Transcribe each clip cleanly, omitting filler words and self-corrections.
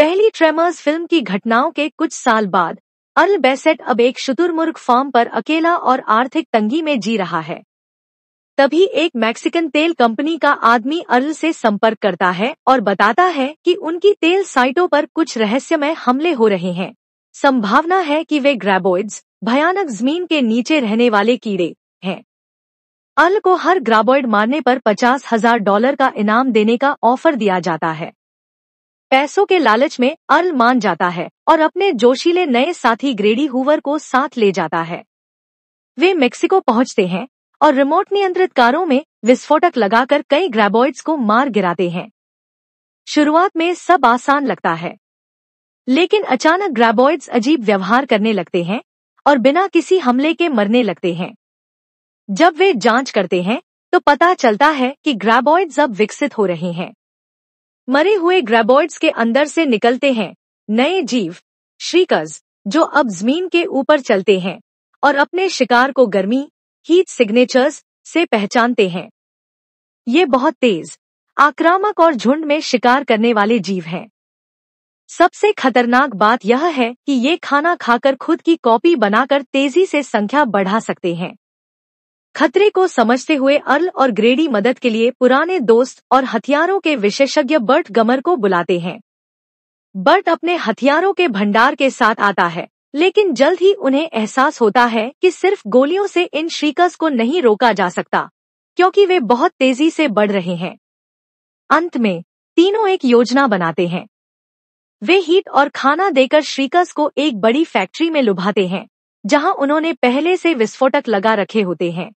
पहली tremors film की घटनाओं के कुछ साल बाद अर्ल बेसेट अब एक शुतुरमुर्ग फार्म पर अकेला और आर्थिक तंगी में जी रहा है। तभी एक मैक्सिकन तेल कंपनी का आदमी अर्ल से संपर्क करता है और बताता है कि उनकी तेल साइटों पर कुछ रहस्यमय हमले हो रहे हैं। संभावना है कि वे ग्राबोइड्स, भयानक जमीन के नीचे रहने वाले कीड़े हैं। अर्ल को हर ग्राबोइड मारने पर $50,000 का इनाम देने का ऑफर दिया जाता है। पैसों के लालच में अर्ल मान जाता है और अपने जोशीले नए साथी ग्रेडी हूवर को साथ ले जाता है। वे मेक्सिको पहुंचते हैं और रिमोट नियंत्रित कारों में विस्फोटक लगाकर कई ग्राबोइड्स को मार गिराते हैं। शुरुआत में सब आसान लगता है, लेकिन अचानक ग्राबोइड्स अजीब व्यवहार करने लगते हैं और बिना किसी हमले के मरने लगते हैं। जब वे जांच करते हैं तो पता चलता है कि ग्राबोइड्स अब विकसित हो रहे हैं। मरे हुए ग्राबोइड्स के अंदर से निकलते हैं नए जीव, श्रीकर्स, जो अब जमीन के ऊपर चलते हैं और अपने शिकार को गर्मी, हीट सिग्नेचर्स से पहचानते हैं। ये बहुत तेज, आक्रामक और झुंड में शिकार करने वाले जीव हैं। सबसे खतरनाक बात यह है कि ये खाना खाकर खुद की कॉपी बनाकर तेजी से संख्या बढ़ा सकते हैं। खतरे को समझते हुए अर्ल और ग्रेडी मदद के लिए पुराने दोस्त और हथियारों के विशेषज्ञ बर्ट गमर को बुलाते हैं। बर्ट अपने हथियारों के भंडार के साथ आता है, लेकिन जल्द ही उन्हें एहसास होता है कि सिर्फ गोलियों से इन श्रीकर्स को नहीं रोका जा सकता, क्योंकि वे बहुत तेजी से बढ़ रहे हैं। अंत में तीनों एक योजना बनाते हैं। वे हीट और खाना देकर श्रीकर्स को एक बड़ी फैक्ट्री में लुभाते हैं, जहां उन्होंने पहले से विस्फोटक लगा रखे होते हैं।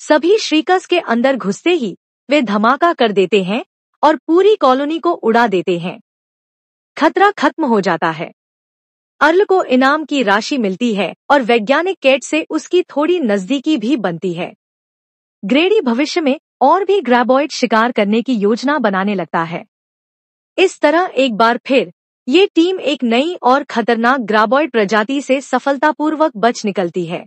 सभी श्रीकर्स के अंदर घुसते ही वे धमाका कर देते हैं और पूरी कॉलोनी को उड़ा देते हैं। खतरा खत्म हो जाता है। अर्ल को इनाम की राशि मिलती है और वैज्ञानिक केट से उसकी थोड़ी नजदीकी भी बनती है। ग्रेडी भविष्य में और भी ग्राबोइड शिकार करने की योजना बनाने लगता है। इस तरह एक बार फिर ये टीम एक नई और खतरनाक ग्राबोइड प्रजाति से सफलतापूर्वक बच निकलती है।